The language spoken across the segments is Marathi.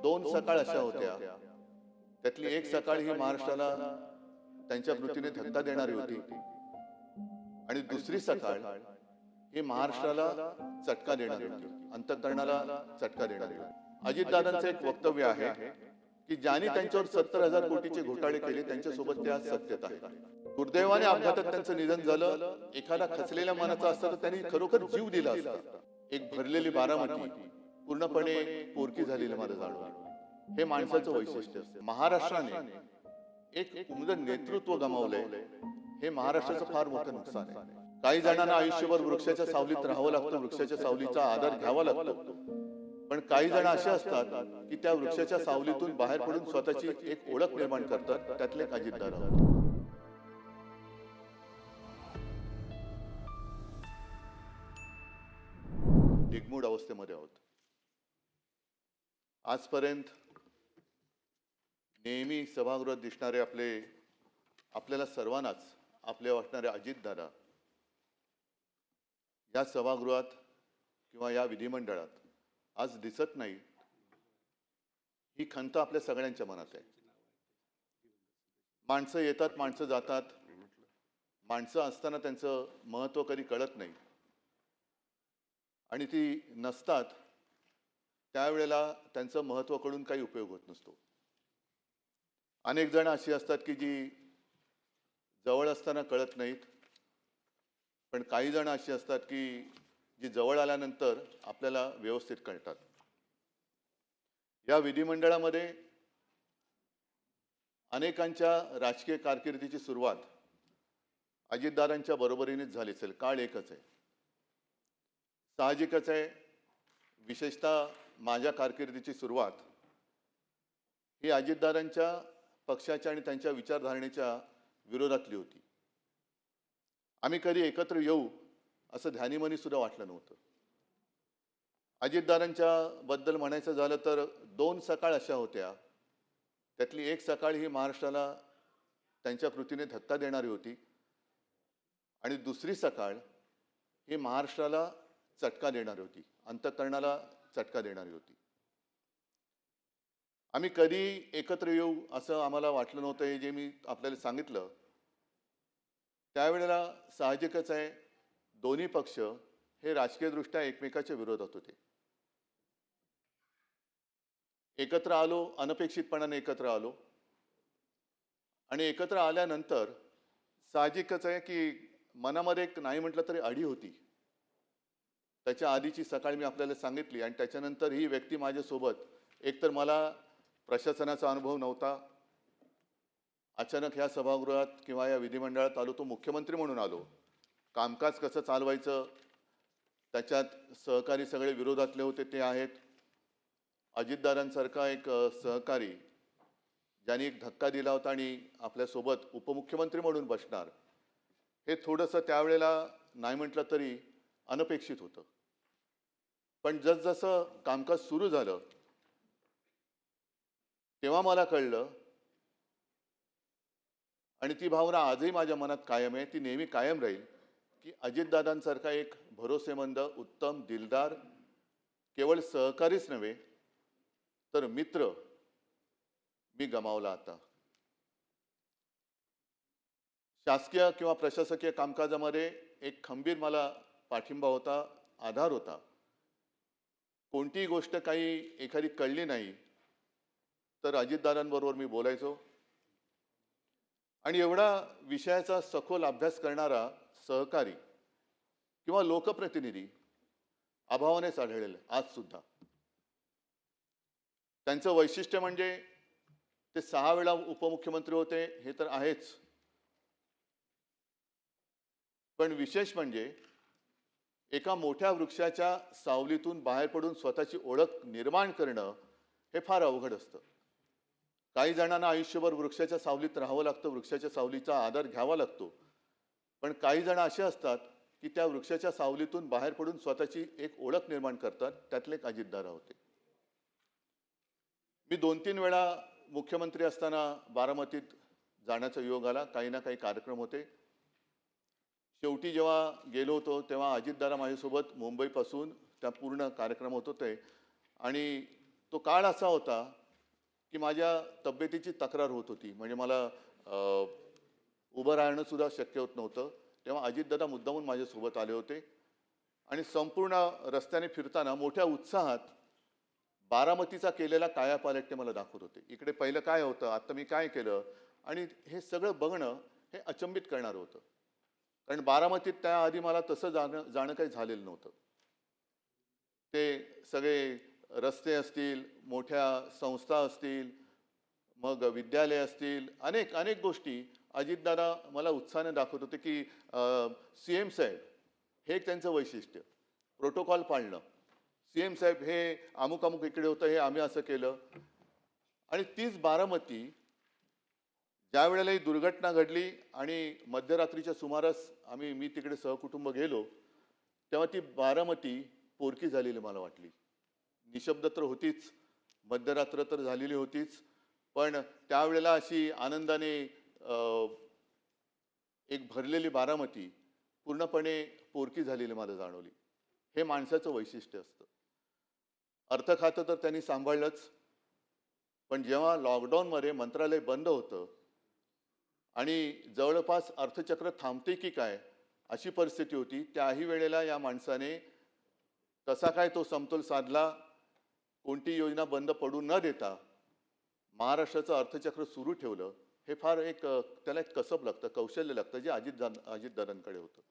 दोन सकाळ अशा होत्या, त्यातली एक सकाळ ही महाराष्ट्राला त्यांच्या कृतीने धक्का देणारी होती आणि दुसरी सकाळ ही महाराष्ट्राला चटका देणारी होती, अंतःकरणाला चटका देणारी होती. अजितदादांचं एक वक्तव्य आहे की ज्यांनी त्यांच्यावर 70,000 कोटीचे घोटाळे केले त्यांच्यासोबत ते आज सत्तेत आहेत. दुर्दैवाने अपघातात त्यांचं निधन झालं. एखादा खचलेल्या मनाचा असता तर त्यांनी खरोखर जीव दिला असता. एक भरलेली बारामती पूर्णपणे पोरकी झालेलं मला जाणवलं. हे माणसाचं वैशिष्ट्य असतं. महाराष्ट्राने एक उमदं नेतृत्व गमावलंय. हे महाराष्ट्राचं फार मोठं नुकसान आहे. काही जणांना आयुष्यभर वृक्षाच्या सावलीत राहावं लागतं, वृक्षाच्या सावलीचा आधार घ्यावा लागतो. पण काही जण असे असतात की त्या वृक्षाच्या सावलीतून बाहेर पडून स्वतःची एक ओळख निर्माण करतात. त्यातले एक अजितदादा होते. दिग्मूढ अवस्थेमध्ये आहोत. आजपर्यंत नेहमी सभागृहात दिसणारे आपल्याला सर्वांनाच आपले वाटणारे अजितदादा या सभागृहात किंवा या विधिमंडळात आज दिसत नाही. ही खंत आपल्या सगळ्यांच्या मनात आहे. माणसं येतात, माणसं जातात. माणसं असताना त्यांचं महत्त्व कधी कळत नाही आणि ती नसतात त्यावेळेला त्यांचं महत्त्व कळून काही उपयोग होत नसतो. अनेक जण अशी असतात की जी जवळ असताना कळत नाहीत, पण काही जण अशी असतात की जी जवळ आल्यानंतर आपल्याला व्यवस्थित कळतात. या विधिमंडळामध्ये अनेकांच्या राजकीय कारकिर्दीची सुरुवात अजितदादांच्या बरोबरीनेच झाली असेल. काळ एकच आहे. साहजिकच आहे. विशेषतः माझ्या कारकिर्दीची सुरुवात ही अजितदादांच्या पक्षाच्या आणि त्यांच्या विचारधारणेच्या विरोधातली होती. आम्ही कधी एकत्र येऊ असं ध्यानीमनी सुद्धा वाटलं नव्हतं. अजितदादांच्या बद्दल म्हणायचं झालं तर दोन सकाळ अशा होत्या, त्यातली एक सकाळ ही महाराष्ट्राला त्यांच्या कृतीने धक्का देणारी होती आणि दुसरी सकाळ ही महाराष्ट्राला चटका देणारी होती, अंतःकरणाला चटका देणारी होती. आम्ही कधी एकत्र येऊ असं आम्हाला वाटलं नव्हतं. हे जे मी आपल्याला सांगितलं त्यावेळेला साहजिकच आहे, दोन्ही पक्ष हे राजकीयदृष्ट्या एकमेकाच्या विरोधात होते. एकत्र आलो, अनपेक्षितपणाने एकत्र आलो आणि एकत्र आल्यानंतर साहजिकच आहे की मनामध्ये एक नाही म्हटलं तरी अढी होती. त्याच्या आधीची सकाळ मी आपल्याला सांगितली आणि त्याच्यानंतर ही व्यक्ती माझ्यासोबत. एकतर मला प्रशासनाचा अनुभव नव्हता. अचानक ह्या सभागृहात किंवा या विधिमंडळात आलो, तो मुख्यमंत्री म्हणून आलो. कामकाज कसं चालवायचं त्याच्यात सहकारी सगळे विरोधातले होते ते आहेत. अजितदादांसारखा एक सहकारी ज्यांनी एक धक्का दिला होता आणि आपल्यासोबत उपमुख्यमंत्री म्हणून बसणार, हे थोडंसं त्यावेळेला नाही म्हटलं तरी अनपेक्षित होतं. पण जसजसं कामकाज सुरू झालं तेव्हा मला कळलं आणि ती भावना आजही माझ्या मनात कायम आहे, ती नेहमी कायम राहील की अजितदादांसारखा एक भरोसेमंद, उत्तम, दिलदार केवळ सहकारीच नव्हे तर मित्र मी गमावला आता. शासकीय किंवा प्रशासकीय कामकाजामध्ये एक खंबीर मला पाठिंबा होता, आधार होता. कोणतीही गोष्ट काही एखादी कळली नाही तर अजितदादांबरोबर मी बोलायचो आणि एवढा विषयाचा सखोल अभ्यास करणारा सहकारी किंवा लोकप्रतिनिधी अभावानेच आढळेल आज सुद्धा. त्यांचं वैशिष्ट्य म्हणजे ते 6 वेळा उपमुख्यमंत्री होते हे तर आहेच, पण विशेष म्हणजे एका मोठ्या वृक्षाच्या सावलीतून बाहेर पडून स्वतःची ओळख निर्माण करणं हे फार अवघड असतं. काही जणांना आयुष्यभर वृक्षाच्या सावलीत राहावं लागतं, वृक्षाच्या सावलीचा आधार घ्यावा लागतो. पण काही जण असे असतात की त्या वृक्षाच्या सावलीतून बाहेर पडून स्वतःची एक ओळख निर्माण करतात. त्यातले एक अजितदादा होते. मी 2-3 वेळा मुख्यमंत्री असताना बारामतीत जाण्याचा योग आला. काही ना काही कार्यक्रम होते. शेवटी जेव्हा गेलो होतो तेव्हा अजितदादा माझ्यासोबत मुंबईपासून त्या पूर्ण कार्यक्रम होत होते आणि तो काळ असा होता की माझ्या तब्येतीची तक्रार होत होती, म्हणजे मला उभं राहणं सुद्धा शक्य होत नव्हतं. तेव्हा अजितदादा मुद्दामून माझ्यासोबत आले होते आणि संपूर्ण रस्त्याने फिरताना मोठ्या उत्साहात बारामतीचा केलेला कायापालट ते मला दाखवत होते. इकडे पहिलं काय होतं, आता मी काय केलं, आणि हे सगळं बघणं हे अचंबित करणारं होतं. कारण बारामतीत त्याआधी मला तसं जाणं जाणं काही झालेलं नव्हतं. ते सगळे रस्ते असतील, मोठ्या संस्था असतील, मग विद्यालय असतील, अनेक अनेक गोष्टी अजितदादा मला उत्साहाने दाखवत होते की CM साहेब हे एक त्यांचं वैशिष्ट्य, प्रोटोकॉल पाळणं. CM साहेब हे अमुक अमुक इकडे होतं, हे आम्ही असं केलं. आणि तीच बारामती ज्या वेळेला ही दुर्घटना घडली आणि मध्यरात्रीच्या सुमारास मी तिकडे सहकुटुंब गेलो, तेव्हा ती बारामती पोरकी झालेली मला वाटली. निशब्द तर होतीच, मध्यरात्र तर झालेली होतीच, पण त्यावेळेला अशी आनंदाने एक भरलेली बारामती पूर्णपणे पोरकी झालेली मला जाणवली. हे माणसाचं वैशिष्ट्य असतं. अर्थ खातं तर त्यांनी सांभाळलंच, पण जेव्हा लॉकडाऊनमध्ये मंत्रालय बंद होतं आणि जवळपास अर्थचक्र थांबते की काय अशी परिस्थिती होती, त्याही वेळेला या माणसाने कसा काय तो समतोल साधला, कोणती योजना बंद पडू न देता महाराष्ट्राचं अर्थचक्र सुरू ठेवलं. हे फार एक त्याला एक कसब लागतं, कौशल्य लागतं, जे अजितदादांकडे होतं.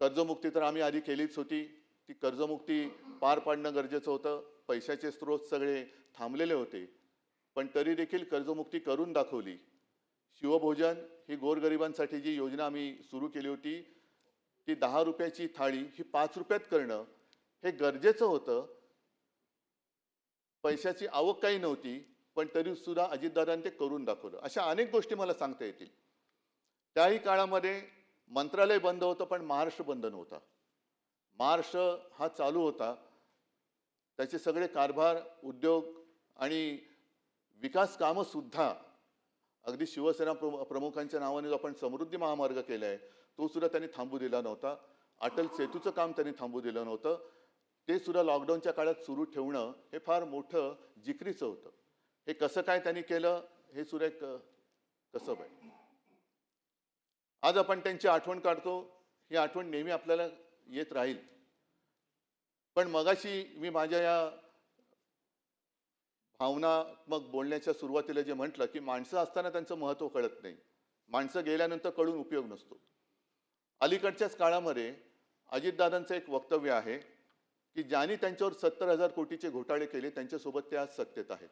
कर्जमुक्ती तर आम्ही आधी केलीच होती. ती कर्जमुक्ती पार पाडणं गरजेचं होतं. पैशाचे स्रोत सगळे थांबलेले होते, पण तरी देखील कर्जमुक्ती करून दाखवली. शिवभोजन ही गोरगरिबांसाठी जी योजना आम्ही सुरू केली होती, ती 10 रुपयाची थाळी ही 5 रुपयात करणं हे गरजेचं होतं. पैशाची आवक काही नव्हती, पण तरी सुद्धा अजितदादांनी ते करून दाखवलं. अशा अनेक गोष्टी मला सांगता येतील. त्याही काळामध्ये मंत्रालय बंद होतं, पण महाराष्ट्र बंद नव्हता. महाराष्ट्र हा चालू होता. त्याचे सगळे कारभार, उद्योग आणि विकास कामं सुद्धा, अगदी शिवसेना प्रमुखांच्या नावाने जो आपण समृद्धी महामार्ग केलाय, तो सुद्धा त्यांनी थांबू दिला नव्हता. अटल सेतूचं काम त्यांनी थांबू दिलं नव्हतं. ते सुद्धा लॉकडाऊनच्या काळात सुरू ठेवणं हे फार मोठं जिकरीचं होतं. हे कसं काय त्यांनी केलं, हे सुद्धा एक कसब आहे. आज आपण त्यांची आठवण काढतो, ही आठवण नेहमी आपल्याला येत राहील. पण मगाशी मी माझ्या या भावनात्मक बोलण्याच्या सुरुवातीला जे म्हटलं की माणसं असताना त्यांचं महत्त्व कळत नाही, माणसं गेल्यानंतर कळून उपयोग नसतो. अलीकडच्याच काळामध्ये अजितदादांचं एक वक्तव्य आहे की ज्यांनी त्यांच्यावर 70,000 कोटीचे घोटाळे केले त्यांच्यासोबत ते आज सत्तेत आहेत.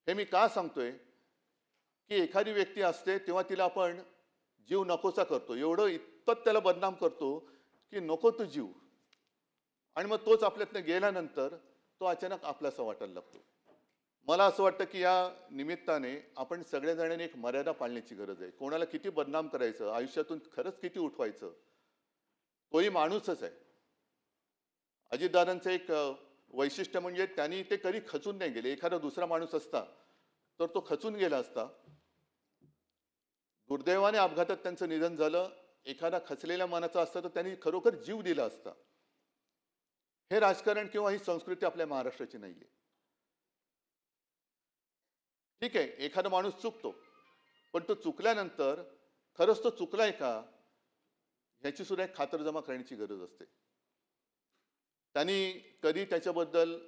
हे मी का सांगतोय की एखादी व्यक्ती असते तेव्हा तिला आपण जीव नकोसा करतो, एवढं इतपत त्याला बदनाम करतो की नको तो जीव, आणि मग तोच आपल्यातनं गेल्यानंतर तो अचानक आपलासा वाटायला लागतो. मला असं वाटतं की या निमित्ताने आपण सगळ्याजणांनी एक मर्यादा पाळण्याची गरज आहे. कोणाला किती बदनाम करायचं, आयुष्यातून खरंच किती उठवायचं, तोही माणूसच आहे. अजितदादांचं एक वैशिष्ट्य म्हणजे त्यांनी ते कधी खचून नाही गेले. एखादा दुसरा माणूस असता तर तो खचून गेला असता. दुर्दैवाने अपघातात त्यांचं निधन झालं. एखादा खचलेल्या मनाचा असता तर त्यांनी खरोखर जीव दिला असता. हे राजकारण किंवा ही संस्कृती आपल्या महाराष्ट्राची नाहीये. ठीक आहे, एखादा माणूस चुकतो, पण तो चुकल्यानंतर खरंच तो चुकलाय का ह्याची सुद्धा एक खातरजमा करण्याची गरज असते. त्यांनी कधी त्याच्याबद्दल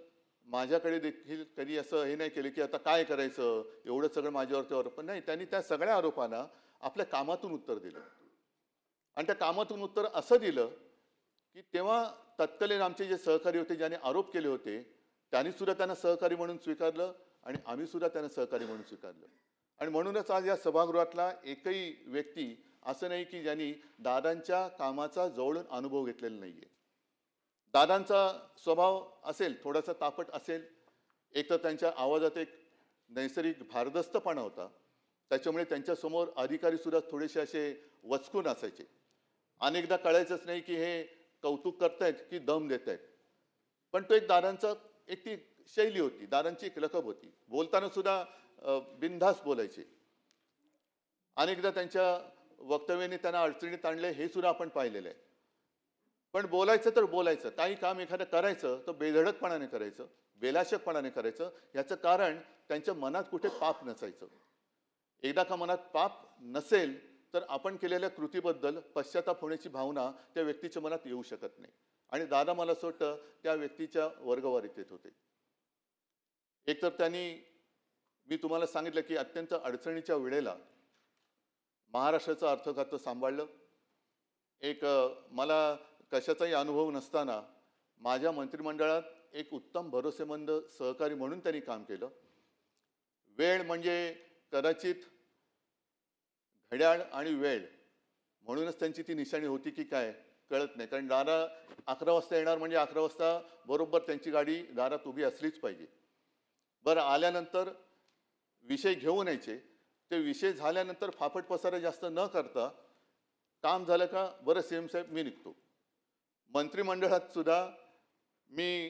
माझ्याकडे देखील कधी असं हे नाही केलं की आता काय करायचं, एवढं सगळं माझ्यावरती आरोप. पण नाही, त्यांनी त्या सगळ्या आरोपांना आपल्या कामातून उत्तर दिलं. आणि त्या कामातून उत्तर असं दिलं की तेव्हा तत्कालीन आमचे जे सहकारी होते, ज्याने आरोप केले होते, त्यांनी सुद्धा त्यांना सहकारी म्हणून स्वीकारलं आणि आम्ही सुद्धा त्यांना सहकारी म्हणून स्वीकारलं. आणि म्हणूनच आज या सभागृहातला एकही व्यक्ती असं नाही की ज्यांनी दादांच्या कामाचा जवळून अनुभव घेतलेला नाहीये. दादांचा स्वभाव असेल, थोडासा तापट असेल, एक तर त्यांच्या आवाजात एक नैसर्गिक भारदस्तपणा होता, त्याच्यामुळे त्यांच्यासमोर अधिकारी सुद्धा थोडेसे असे वचकून असायचे. अनेकदा कळायचंच नाही की हे कौतुक करतायत की दम देत आहेत. पण तो एक दादांचा एक ती शैली होती, दादांची एक लकब होती. बोलताना सुद्धा बिनधास्त बोलायचे. अनेकदा त्यांच्या वक्तव्याने त्यांना अडचणीत आणले, हे सुद्धा आपण पाहिलेलं आहे. पण बोलायचं तर बोलायचं. काही काम एखादं करायचं तर बेधडकपणाने करायचं, बेलाशकपणाने करायचं. याचं कारण त्यांच्या मनात कुठे पाप नसायचं. एकदा का मनात पाप नसेल तर आपण केलेल्या कृतीबद्दल पश्चाताप होण्याची भावना त्या व्यक्तीच्या मनात येऊ शकत नाही. आणि दादा मला असं वाटतं त्या व्यक्तीच्या वर्गवारीत येत होते. एकतर त्यांनी, मी तुम्हाला सांगितलं की अत्यंत अडचणीच्या वेळेला महाराष्ट्राचं अर्थखातं सांभाळलं. मला कशाचाही अनुभव नसताना माझ्या मंत्रिमंडळात एक उत्तम भरोसेमंद सहकारी म्हणून त्यांनी काम केलं. वेळ म्हणजे कदाचित घड्याळ आणि वेळ म्हणूनच त्यांची ती निशाणी होती की काय कळत नाही. कारण दादा 11 वाजता येणार म्हणजे 11 वाजता बरोबर त्यांची गाडी दारात उभी असलीच पाहिजे. बरं, आल्यानंतर विषय घेऊन यायचे. ते विषय झाल्यानंतर फाफट पसारा जास्त न करता काम झालं का बरं सीएम साहेब मी निघतो. मंत्रिमंडळात सुद्धा मी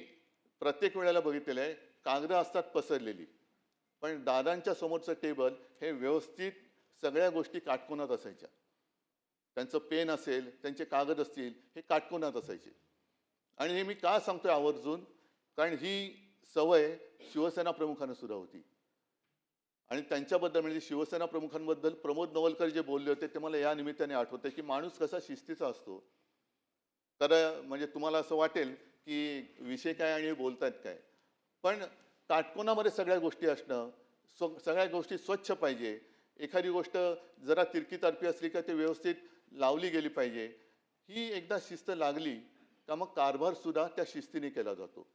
प्रत्येक वेळेला बघितलेलं आहे, कागदं असतात पसरलेली, पण दादांच्या समोरचं टेबल हे व्यवस्थित सगळ्या गोष्टी काटकोनात असायच्या. त्यांचं पेन असेल, त्यांचे कागद असतील, हे काटकोनात असायचे. आणि हे मी का सांगतोय आवर्जून, कारण ही सवय शिवसेना प्रमुखांना सुद्धा होती. आणि त्यांच्याबद्दल म्हणजे शिवसेना प्रमुखांबद्दल प्रमोद नवलकर जे बोलले होते ते मला या निमित्ताने आठवते की माणूस कसा शिस्तीचा असतो. तर म्हणजे तुम्हाला असं वाटेल की विषय काय आणि बोलतायत काय, पण काटकोनामध्ये सगळ्या गोष्टी असणं, सगळ्या गोष्टी स्वच्छ पाहिजे. एखादी गोष्ट जरा तिरकी तारपी असली का ते व्यवस्थित लावली गेली पाहिजे. ही एकदा शिस्त लागली का मग कारभार सुद्धा त्या शिस्तीने केला जातो.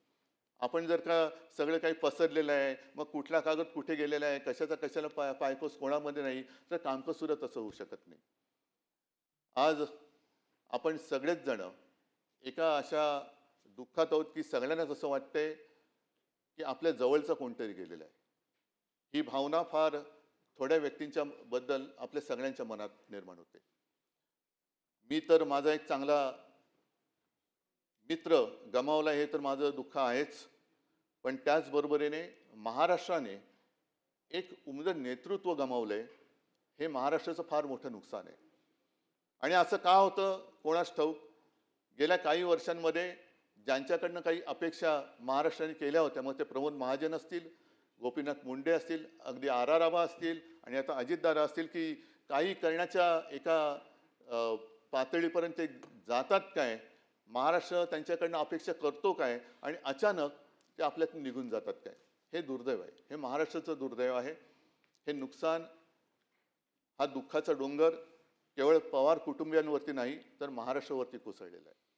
आपण जर का सगळं काही पसरलेलं आहे, मग कुठला कागद कुठे गेलेला आहे, कशाचा कशाला पायपोस कोणामध्ये नाही, तर कामकाज सुद्धा तसं होऊ शकत नाही. आज आपण सगळेच जण एका अशा दुःखात आहोत की सगळ्यांनाच असं वाटतंय की आपल्या जवळचं कोणतरी गेलेलं आहे. ही भावना फार थोड्या व्यक्तींच्या बद्दल आपल्या सगळ्यांच्या मनात निर्माण होते. मी तर माझा एक चांगला मित्र गमावला हे तर माझं दुःख आहेच, पण त्याचबरोबरीने महाराष्ट्राने एक उमद नेतृत्व गमावलंय, हे महाराष्ट्राचं फार मोठं नुकसान आहे. आणि असं का होतं कोणास ठाऊक. गेल्या काही वर्षांमध्ये ज्यांच्याकडनं काही अपेक्षा महाराष्ट्राने केल्या होत्या, मग ते प्रमोद महाजन असतील, गोपीनाथ मुंडे असतील, अगदी आर आबा असतील आणि आता अजितदादा असतील, की काही करण्याच्या एका पातळीपर्यंत ते जातात काय, महाराष्ट्र त्यांच्याकडनं अपेक्षा करतो काय आणि अचानक ते आपल्यातून निघून जातात काय. हे दुर्दैव आहे, हे महाराष्ट्राचं दुर्दैव आहे. हे नुकसान, हा दुःखाचा डोंगर केवळ पवार कुटुंबियांवरती नाही तर महाराष्ट्रावरती कोसळलेला आहे.